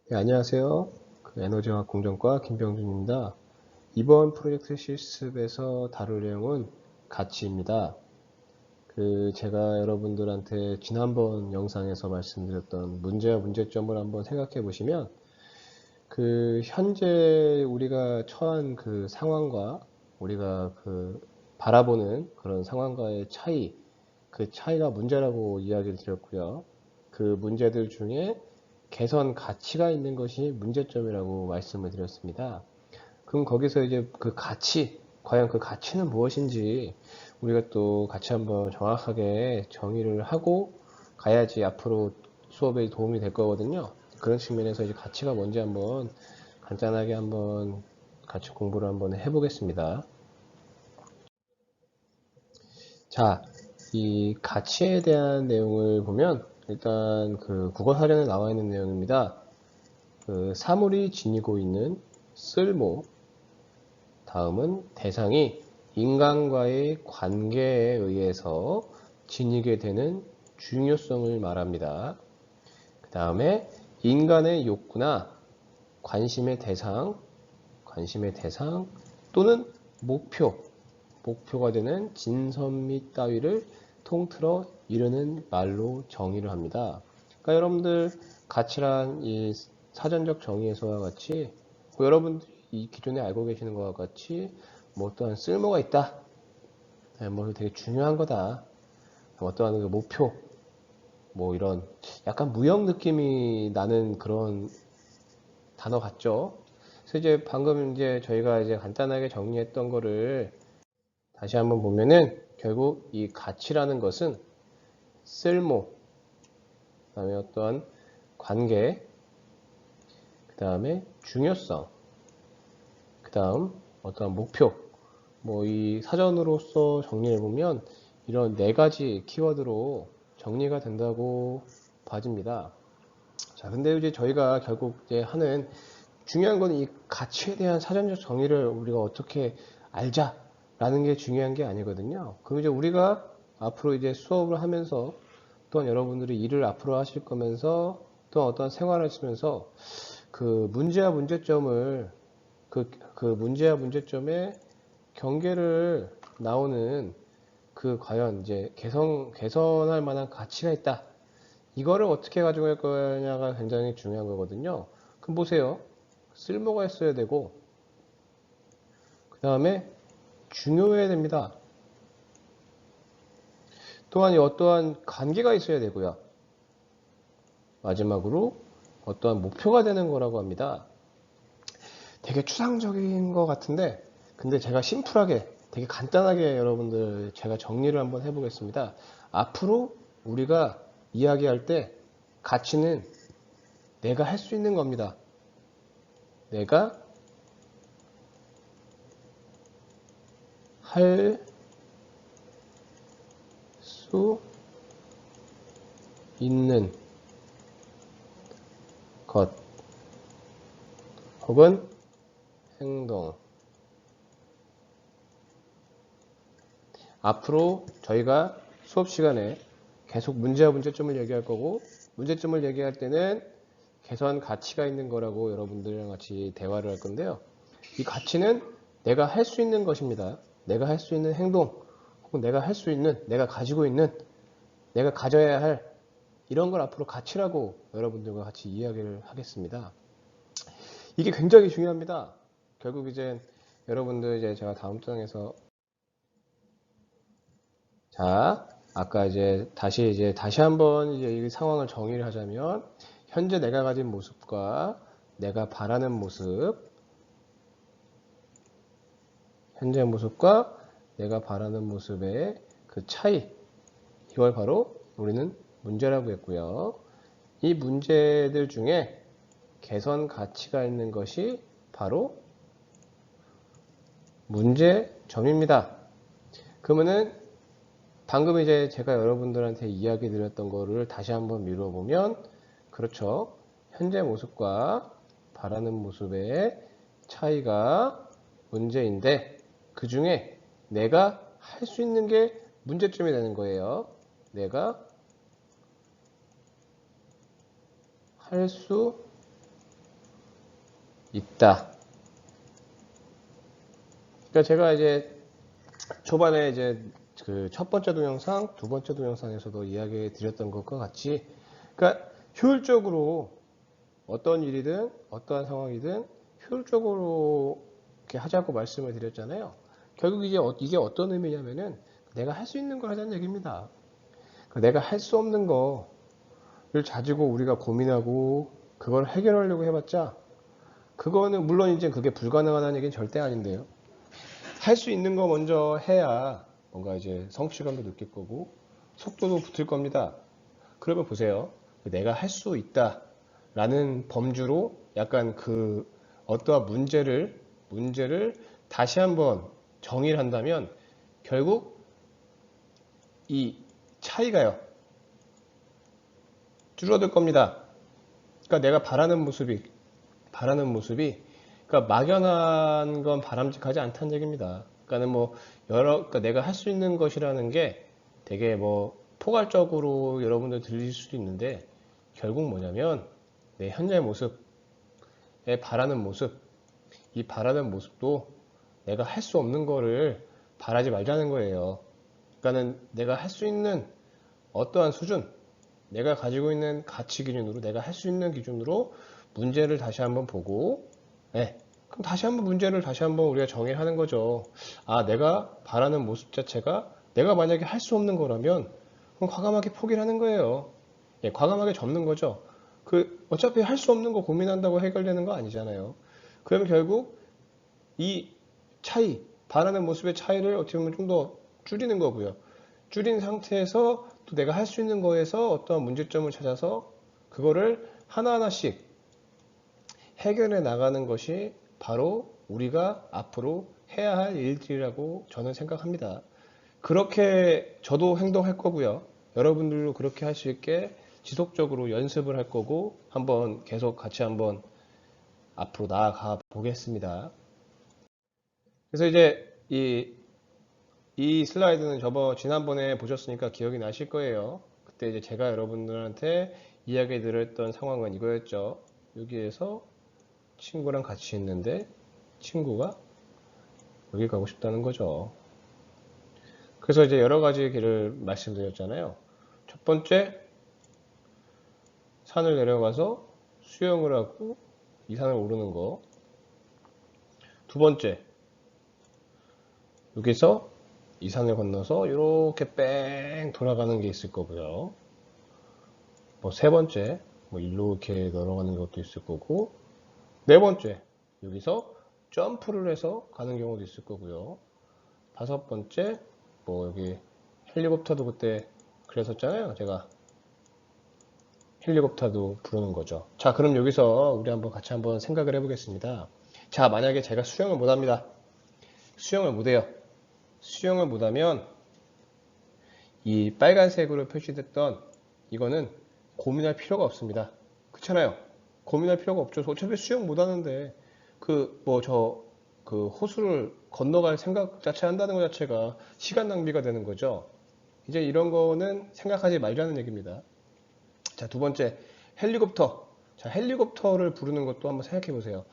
네, 안녕하세요. 에너지화학 공정과 김병준입니다. 이번 프로젝트 실습에서 다룰 내용은 가치입니다. 제가 여러분들한테 지난번 영상에서 말씀드렸던 문제와 문제점을 한번 생각해 보시면 현재 우리가 처한 상황과 우리가 바라보는 그런 상황과의 차이, 그 차이가 문제라고 이야기를 드렸고요. 그 문제들 중에 개선 가치가 있는 것이 문제점이라고 말씀을 드렸습니다. 그럼 거기서 이제 그 가치, 과연 그 가치는 무엇인지 우리가 또 같이 한번 정확하게 정의를 하고 가야지 앞으로 수업에 도움이 될 거거든요. 그런 측면에서 이제 가치가 뭔지 한번 간단하게 한번 같이 공부를 한번 해보겠습니다. 자, 이 가치에 대한 내용을 보면 일단 국어 사전에 나와 있는 내용입니다. 사물이 지니고 있는 쓸모, 다음은 대상이 인간과의 관계에 의해서 지니게 되는 중요성을 말합니다. 그 다음에 인간의 욕구나 관심의 대상 또는 목표가 되는 진선 및 따위를 통틀어 이르는 말로 정의를 합니다. 그러니까 여러분들 가치란 이 사전적 정의에서와 같이 여러분들이 이 기존에 알고 계시는 것과 같이 뭐 어떠한 쓸모가 있다, 뭐 되게 중요한 거다, 어떠한 목표, 뭐 이런 약간 무형 느낌이 나는 그런 단어 같죠? 그래서 이제 방금 이제 저희가 이제 간단하게 정리했던 거를 다시 한번 보면은 결국 이 가치라는 것은 쓸모, 그다음에 어떠한 관계, 그다음에 중요성, 그다음 어떠한 목표, 뭐 이 사전으로서 정리해 보면 이런 네 가지 키워드로 정리가 된다고 봐집니다. 자, 근데 이제 저희가 결국 이제 하는 중요한 건 이 가치에 대한 사전적 정의를 우리가 어떻게 알자라는 게 중요한 게 아니거든요. 그리고 이제 우리가 앞으로 이제 수업을 하면서 또한 여러분들이 일을 앞으로 하실 거면서 또 어떤 생활을 하시면서 문제와 문제점을 문제와 문제점의 경계를 나오는 과연 이제 개선할 만한 가치가 있다. 이거를 어떻게 가지고 갈 거냐가 굉장히 중요한 거거든요. 그럼 보세요. 쓸모가 있어야 되고, 그 다음에 중요해야 됩니다. 또한 어떠한 관계가 있어야 되고요. 마지막으로 어떠한 목표가 되는 거라고 합니다. 되게 추상적인 것 같은데, 근데 제가 심플하게, 되게 간단하게 여러분들 제가 정리를 한번 해보겠습니다. 앞으로 우리가 이야기할 때 가치는 내가 할 수 있는 겁니다. 내가 할 수 있는 것 혹은 행동. 앞으로 저희가 수업 시간에 계속 문제와 문제점을 얘기할 거고, 문제점을 얘기할 때는 개선 가치가 있는 거라고 여러분들이랑 같이 대화를 할 건데요. 이 가치는 내가 할 수 있는 것입니다. 내가 할 수 있는 행동, 혹은 내가 할 수 있는, 내가 가지고 있는, 내가 가져야 할 이런 걸 앞으로 가치라고 여러분들과 같이 이야기를 하겠습니다. 이게 굉장히 중요합니다. 결국 이제 여러분들 이제 제가 다음 장에서 자, 아까 다시 한번 이제 이 상황을 정의를 하자면 현재 내가 가진 모습과 내가 바라는 모습, 현재 모습과 내가 바라는 모습의 그 차이, 이걸 바로 우리는 문제라고 했고요. 이 문제들 중에 개선 가치가 있는 것이 바로 문제점입니다. 그러면은 방금 이제 제가 여러분들한테 이야기 드렸던 거를 다시 한번 미뤄보면, 그렇죠. 현재 모습과 바라는 모습의 차이가 문제인데, 그 중에 내가 할 수 있는 게 문제점이 되는 거예요. 내가 할 수 있다. 그러니까 제가 이제 초반에 이제 그 첫 번째 동영상, 두 번째 동영상에서도 이야기 드렸던 것과 같이, 그러니까 효율적으로 어떤 일이든 어떠한 상황이든 효율적으로 이렇게 하자고 말씀을 드렸잖아요. 결국 이게 어떤 의미냐면은 내가 할 수 있는 걸 하자는 얘기입니다. 내가 할 수 없는 거를 가지고 우리가 고민하고 그걸 해결하려고 해봤자 그거는 물론 이제 그게 불가능하다는 얘기는 절대 아닌데요. 할 수 있는 거 먼저 해야 뭔가 이제 성취감도 느낄 거고 속도도 붙을 겁니다. 그러면 보세요. 내가 할 수 있다 라는 범주로 약간 그 어떠한 문제를 다시 한번 정의를 한다면 결국 이 차이가요 줄어들 겁니다. 그러니까 내가 바라는 모습이 그러니까 막연한 건 바람직하지 않다는 얘기입니다. 그러니까는 뭐 그러니까 내가 할 수 있는 것이라는 게 되게 뭐 포괄적으로 여러분들 들릴 수도 있는데 결국 뭐냐면 내 현재 모습에 바라는 모습, 이 바라는 모습도 내가 할 수 없는 거를 바라지 말자는 거예요. 그러니까는 내가 할 수 있는 어떠한 수준, 내가 가지고 있는 가치 기준으로, 내가 할 수 있는 기준으로 문제를 다시 한번 보고, 네, 그럼 문제를 다시 한번 우리가 정의를 하는 거죠. 아, 내가 바라는 모습 자체가 내가 만약에 할 수 없는 거라면, 그럼 과감하게 포기를 하는 거예요. 예, 과감하게 접는 거죠. 어차피 할 수 없는 거 고민한다고 해결되는 거 아니잖아요. 그러면 결국 이 바라는 모습의 차이를 어떻게 보면 좀 더 줄이는 거고요. 줄인 상태에서 또 내가 할 수 있는 거에서 어떤 문제점을 찾아서 그거를 하나하나씩 해결해 나가는 것이 바로 우리가 앞으로 해야 할 일들이라고 저는 생각합니다. 그렇게 저도 행동할 거고요. 여러분들도 그렇게 할 수 있게 지속적으로 연습을 할 거고 한번 계속 같이 한번 앞으로 나아가 보겠습니다. 그래서 이제 이 슬라이드는 지난번에 보셨으니까 기억이 나실 거예요. 그때 이제 제가 여러분들한테 이야기 드렸던 상황은 이거였죠. 여기에서 친구랑 같이 있는데 친구가 여기 가고 싶다는 거죠. 그래서 이제 여러 가지 길을 말씀드렸잖아요. 첫 번째, 산을 내려가서 수영을 하고 이 산을 오르는 거. 두 번째, 여기서 이 산을 건너서 이렇게 뺑 돌아가는 게 있을 거고요. 뭐 세 번째, 뭐 이렇게 걸어가는 것도 있을 거고, 네 번째, 여기서 점프를 해서 가는 경우도 있을 거고요. 다섯 번째, 뭐 여기 헬리콥터도 그때 그랬었잖아요. 제가 헬리콥터도 부르는 거죠. 자, 그럼 여기서 우리 같이 한번 생각을 해보겠습니다. 자, 만약에 제가 수영을 못합니다. 수영을 못해요. 수영을 못하면 이 빨간색으로 표시됐던 이거는 고민할 필요가 없습니다. 그렇잖아요. 고민할 필요가 없죠. 어차피 수영 못하는데 그 호수를 건너갈 생각 자체 한다는 것 자체가 시간 낭비가 되는 거죠. 이제 이런 거는 생각하지 말자는 얘기입니다. 자, 두 번째, 헬리콥터. 자, 헬리콥터를 부르는 것도 한번 생각해 보세요.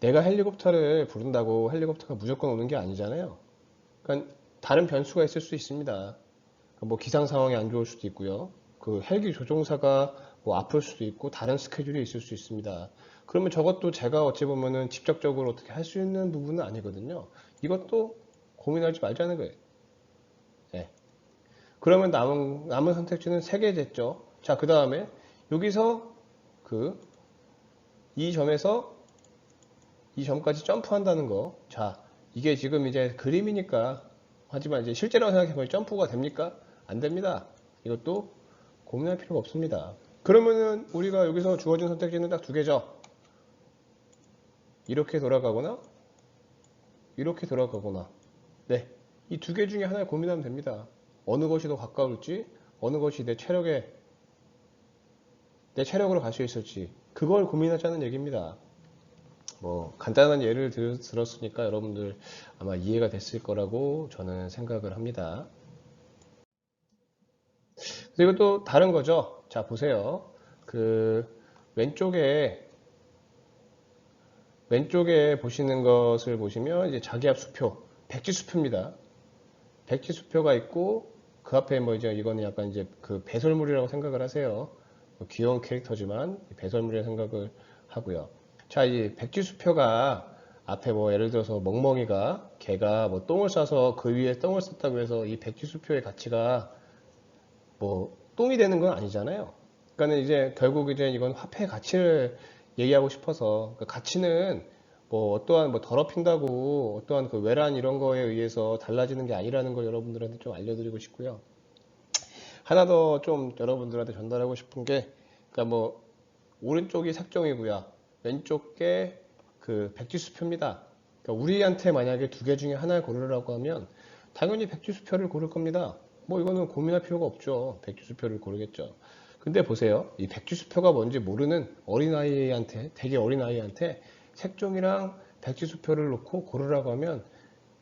내가 헬리콥터를 부른다고 헬리콥터가 무조건 오는 게 아니잖아요. 그러니까 다른 변수가 있을 수 있습니다. 뭐 기상 상황이 안 좋을 수도 있고요. 그 헬기 조종사가 뭐 아플 수도 있고 다른 스케줄이 있을 수 있습니다. 그러면 저것도 제가 어찌 보면은 직접적으로 어떻게 할 수 있는 부분은 아니거든요. 이것도 고민하지 말자는 거예요. 네. 그러면 남은 선택지는 세 개 됐죠. 자, 그 다음에 여기서 이 점에서 이 점까지 점프한다는 거. 자, 이게 지금 이제 그림이니까 하지만 이제 실제로 생각해보면 점프가 됩니까? 안 됩니다. 이것도 고민할 필요가 없습니다. 그러면은 우리가 여기서 주어진 선택지는 딱 두 개죠. 이렇게 돌아가거나 이렇게 돌아가거나. 네, 이 두 개 중에 하나를 고민하면 됩니다. 어느 것이 더 가까울지, 어느 것이 내 체력으로 갈 수 있을지 그걸 고민하자는 얘기입니다. 뭐 간단한 예를 들었으니까 여러분들 아마 이해가 됐을 거라고 저는 생각을 합니다. 그리고 또 다른 거죠. 자, 보세요. 왼쪽에 왼쪽에 보시는 것을 보시면 이제 자기합 수표, 백지수표입니다. 백지수표가 있고 그 앞에 뭐 이제 이거는 약간 이제 그 배설물이라고 생각을 하세요. 뭐 귀여운 캐릭터지만 배설물이라고 생각을 하고요. 자, 이 백지수표가 앞에 뭐 예를 들어서 멍멍이가 개가 뭐 똥을 싸서 그 위에 똥을 쌌다고 해서 이 백지수표의 가치가 뭐 똥이 되는 건 아니잖아요. 그러니까 이제 결국 이제 이건 화폐의 가치를 얘기하고 싶어서 그 가치는 뭐 어떠한 뭐 더럽힌다고 어떠한 그 외란 이런 거에 의해서 달라지는 게 아니라는 걸 여러분들한테 좀 알려드리고 싶고요. 하나 더 좀 여러분들한테 전달하고 싶은 게 그러니까 뭐 오른쪽이 색종이고요. 왼쪽 게 그 백지수표입니다. 그러니까 우리한테 만약에 두 개 중에 하나를 고르라고 하면 당연히 백지수표를 고를 겁니다. 뭐 이거는 고민할 필요가 없죠. 백지수표를 고르겠죠. 근데 보세요. 이 백지수표가 뭔지 모르는 어린아이한테, 되게 어린아이한테 색종이랑 백지수표를 놓고 고르라고 하면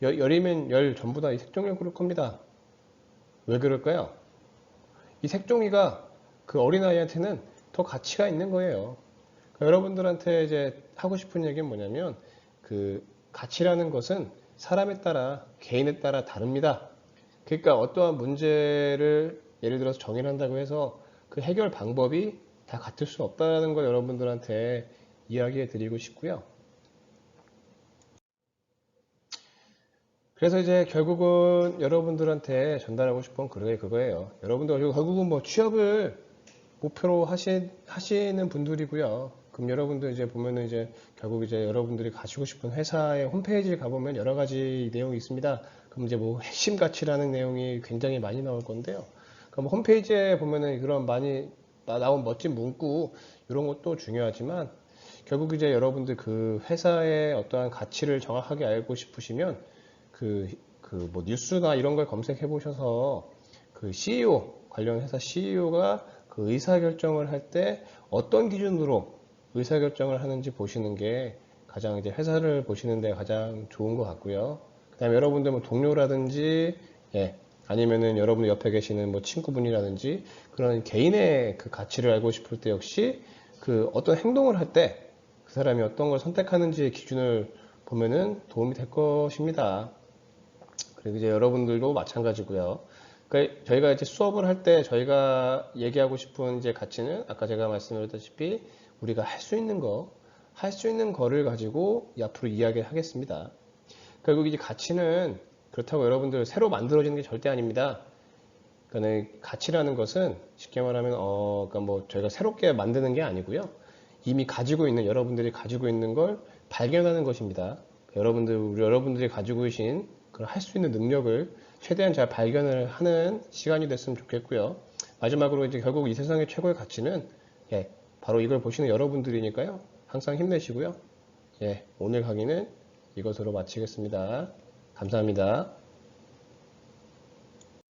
열이면 열 전부 다 이 색종이를 고를 겁니다. 왜 그럴까요? 이 색종이가 그 어린아이한테는 더 가치가 있는 거예요. 그러니까 여러분들한테 이제 하고 싶은 얘기는 뭐냐면 그 가치라는 것은 사람에 따라 개인에 따라 다릅니다. 그러니까 어떠한 문제를 예를 들어서 정의를 한다고 해서 그 해결 방법이 다 같을 수 없다는 걸 여러분들한테 이야기해 드리고 싶고요. 그래서 이제 결국은 여러분들한테 전달하고 싶은 그게 그거예요. 여러분들 결국은 뭐 취업을 목표로 하시는 분들이고요. 그럼 여러분들 이제 보면은 이제 결국 이제 여러분들이 가시고 싶은 회사의 홈페이지를 가보면 여러 가지 내용이 있습니다. 그럼 이제 뭐 핵심 가치라는 내용이 굉장히 많이 나올 건데요. 그럼 홈페이지에 보면은 그런 많이 나온 멋진 문구 이런 것도 중요하지만 결국 이제 여러분들 그 회사의 어떠한 가치를 정확하게 알고 싶으시면 그 뭐 뉴스나 이런 걸 검색해 보셔서 그 CEO 관련 회사 CEO가 그 의사결정을 할 때 어떤 기준으로 의사결정을 하는지 보시는 게 가장 이제 회사를 보시는 데 가장 좋은 것 같고요. 그 다음에 여러분들 뭐 동료라든지, 예, 아니면은 여러분 옆에 계시는 뭐 친구분이라든지 그런 개인의 그 가치를 알고 싶을 때 역시 그 어떤 행동을 할 때 그 사람이 어떤 걸 선택하는지의 기준을 보면은 도움이 될 것입니다. 그리고 이제 여러분들도 마찬가지고요. 그러니까 저희가 이제 수업을 할 때 저희가 얘기하고 싶은 이제 가치는 아까 제가 말씀드렸다시피 우리가 할 수 있는 할 수 있는 거를 가지고 앞으로 이야기하겠습니다. 결국 이제 가치는 그렇다고 여러분들 새로 만들어지는 게 절대 아닙니다. 그러니까 가치라는 것은 쉽게 말하면 그러니까 뭐 저희가 새롭게 만드는 게 아니고요. 이미 가지고 있는 여러분들이 가지고 있는 걸 발견하는 것입니다. 여러분들이 가지고 계신 그런 할 수 있는 능력을 최대한 잘 발견을 하는 시간이 됐으면 좋겠고요. 마지막으로 이제 결국 이 세상의 최고의 가치는 예, 바로 이걸 보시는 여러분들이니까요. 항상 힘내시고요. 예, 오늘 강의는 이것으로 마치겠습니다. 감사합니다.